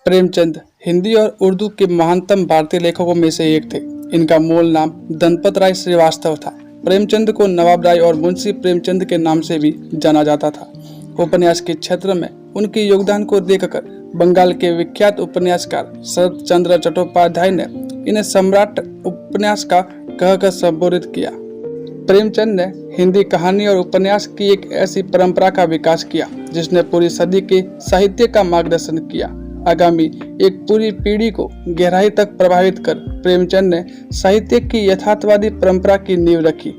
प्रेमचंद हिंदी और उर्दू के महानतम भारतीय लेखकों में से एक थे। इनका मूल नाम दनपत राय श्रीवास्तव था। प्रेमचंद को नवाब राय और मुंशी प्रेमचंद के नाम से भी जाना जाता था। उपन्यास के क्षेत्र में उनके योगदान को देखकर बंगाल के विख्यात उपन्यासकार शरत चंद्र चट्टोपाध्याय ने इन्हें सम्राट उपन्यास का कहकर संबोधित किया। प्रेमचंद ने हिंदी कहानी और उपन्यास की एक ऐसी परंपरा का विकास किया जिसने पूरी सदी के साहित्य का मार्गदर्शन किया। आगामी एक पूरी पीढ़ी को गहराई तक प्रभावित कर प्रेमचंद ने साहित्य की यथार्थवादी परंपरा की नींव रखी।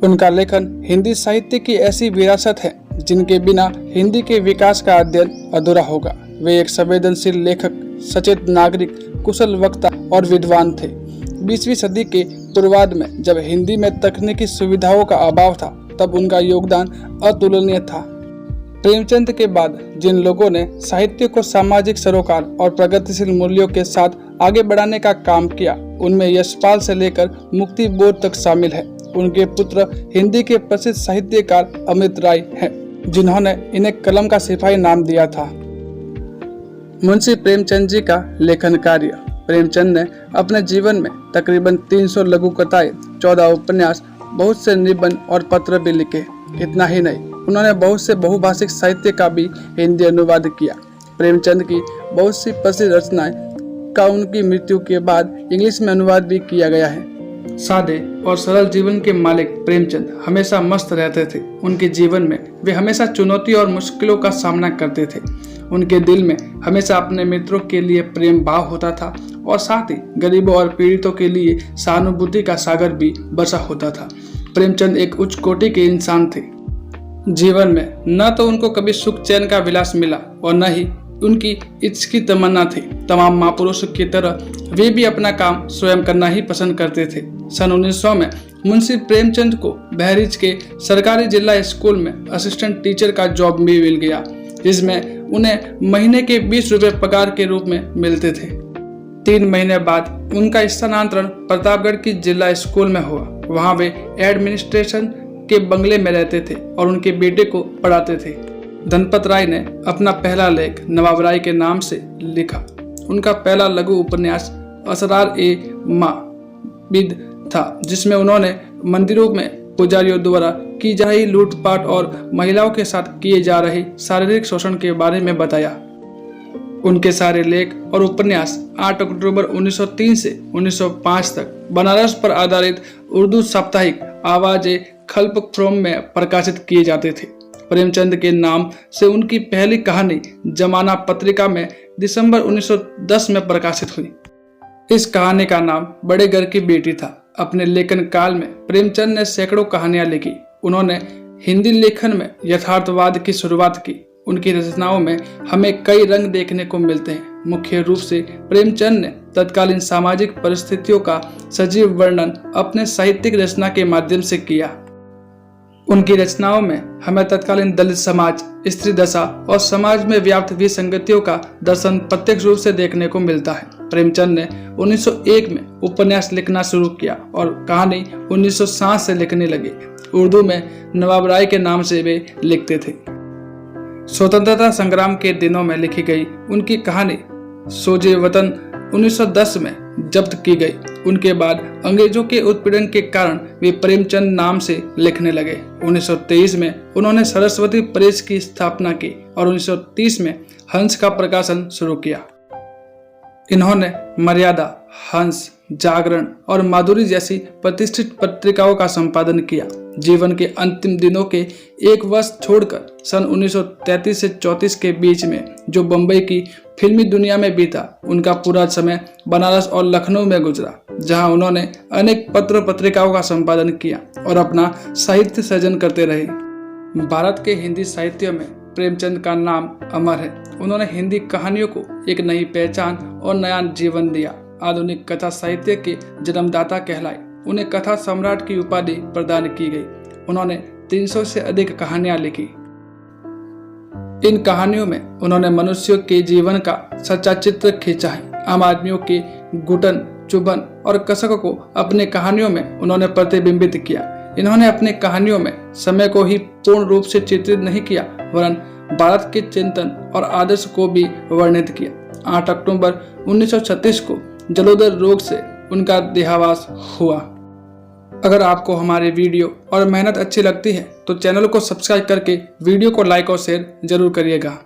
उनका लेखन हिंदी साहित्य की ऐसी विरासत है जिनके बिना हिंदी के विकास का अध्ययन अधूरा होगा। वे एक संवेदनशील लेखक, सचेत नागरिक, कुशल वक्ता और विद्वान थे। 20वीं सदी के पूर्वार्ध में जब हिंदी में तकनीकी सुविधाओं का अभाव था, तब उनका योगदान अतुलनीय था। प्रेमचंद के बाद जिन लोगों ने साहित्य को सामाजिक सरोकार और प्रगतिशील मूल्यों के साथ आगे बढ़ाने का काम किया, उनमें यशपाल से लेकर मुक्ति बोध तक शामिल है। उनके पुत्र हिंदी के प्रसिद्ध साहित्यकार अमृत राय हैं, जिन्होंने इन्हें कलम का सिपाही नाम दिया था। मुंशी प्रेमचंद जी का लेखन कार्य। प्रेमचंद ने अपने जीवन में तकरीबन 300 लघु कथाएं, 14 उपन्यास, बहुत से निबंध और पत्र भी लिखे। इतना ही नहीं, उन्होंने बहुत से बहुभाषिक साहित्य का भी हिंदी अनुवाद किया। प्रेमचंद की बहुत सी प्रसिद्ध रचनाएं का उनकी मृत्यु के बाद इंग्लिश में अनुवाद भी किया गया है। सादे और सरल जीवन के मालिक प्रेमचंद हमेशा मस्त रहते थे। उनके जीवन में वे हमेशा चुनौती और मुश्किलों का सामना करते थे। उनके दिल में हमेशा अपने मित्रों के लिए प्रेम भाव होता था और साथ ही गरीबों और पीड़ितों के लिए सहानुभूति का सागर भी बरसा होता था। प्रेमचंद एक उच्च कोटि के इंसान थे। जीवन में न तो उनको कभी सुख चैन का विलास मिला और न ही उनकी इसकी तमन्ना थी। तमाम महापुरुषों की तरह वे भी अपना काम स्वयं करना ही पसंद करते थे। सन 1900 में मुंशी प्रेमचंद को बहरीच के सरकारी जिला स्कूल में असिस्टेंट टीचर का जॉब भी मिल गया, जिसमें उन्हें महीने के 20 रुपए पगार के रूप में मिलते थे। 3 महीने बाद उनका स्थानांतरण प्रतापगढ़ की जिला स्कूल में हुआ। वहां वे एडमिनिस्ट्रेशन के बंगले में रहते थे और उनके बेटे को पढ़ाते थे। दनपत राय ने अपना पहला लेख नवाब राय के नाम से लिखा। उनका पहला लघु उपन्यास असरार ए माबिद था, जिसमें उन्होंने मंदिरों में पुजारियों द्वारा की जा रही लूटपाट और महिलाओं के साथ किए जा रहे शारीरिक शोषण के बारे में बताया। उनके सारे लेख और उपन्यास 8 अक्टूबर 1903 से 1905 तक बनारस पर आधारित उर्दू साप्ताहिक आवाज़े खल्प में प्रकाशित किए जाते थे। प्रेमचंद के नाम से उनकी पहली कहानी जमाना पत्रिका में दिसंबर 1910 में प्रकाशित हुई। इस कहानी का नाम बड़े घर की बेटी था। अपने लेखन काल में प्रेमचंद ने सैकड़ों कहानियां लिखी। उन्होंने हिंदी लेखन में यथार्थवाद की शुरुआत की। उनकी रचनाओं में हमें कई रंग देखने को मिलते हैं। मुख्य रूप से प्रेमचंद ने तत्कालीन सामाजिक परिस्थितियों का सजीव वर्णन अपने साहित्यिक रचना के माध्यम से किया। उनकी रचनाओं में हमें तत्कालीन दलित समाज, स्त्री दशा और समाज में व्याप्त विसंगतियों का दर्शन प्रत्यक्ष रूप से देखने को मिलता है। प्रेमचंद ने 1901 में उपन्यास लिखना शुरू किया और कहानी 1907 से लिखने लगे। उर्दू में नवाब राय के नाम से वे लिखते थे। स्वतंत्रता संग्राम के दिनों में लिखी गई उनकी कहानी सोजे वतन 1910 में जब्त की गई। उनके बाद अंग्रेजों के उत्पीड़न के कारण वे प्रेमचंद नाम से लिखने लगे। 1923 में उन्होंने सरस्वती प्रेस की स्थापना की और 1930 में हंस का प्रकाशन शुरू किया। इन्होंने मर्यादा, हंस, जागरण और माधुरी जैसी प्रतिष्ठित पत्रिकाओं का संपादन किया। जीवन के अंतिम दिनों के 1 वर्ष छोड़कर सन 1933 से 34 के बीच में जो बम्बई की फिल्मी दुनिया में बीता, उनका पूरा समय बनारस और लखनऊ में गुजरा, जहां उन्होंने अनेक पत्र पत्रिकाओं का संपादन किया और अपना साहित्य सृजन करते रहे। भारत के हिंदी साहित्य में प्रेमचंद का नाम अमर है। उन्होंने हिंदी कहानियों को एक नई पहचान और नया जीवन दिया। आधुनिक कथा साहित्य के जन्मदाता कहलाए। उन्हें कथा सम्राट की उपाधि प्रदान की गई। उन्होंने 300 से अधिक कहानियां लिखी। इन कहानियों में उन्होंने मनुष्यों के जीवन का सच्चा चित्र खींचा है। आम आदमियों के घुटन, चुभन और कसक को अपनी कहानियों में उन्होंने प्रतिबिंबित किया। इन्होंने अपनी कहानियों में समय को ही पूर्ण रूप से चित्रित नहीं किया, वरन भारत के चिंतन और आदर्श को भी वर्णित किया। 8 अक्टूबर 1936 को जलोदर रोग से उनका देहावास हुआ। अगर आपको हमारे वीडियो और मेहनत अच्छी लगती है तो चैनल को सब्सक्राइब करके वीडियो को लाइक और शेयर जरूर करिएगा।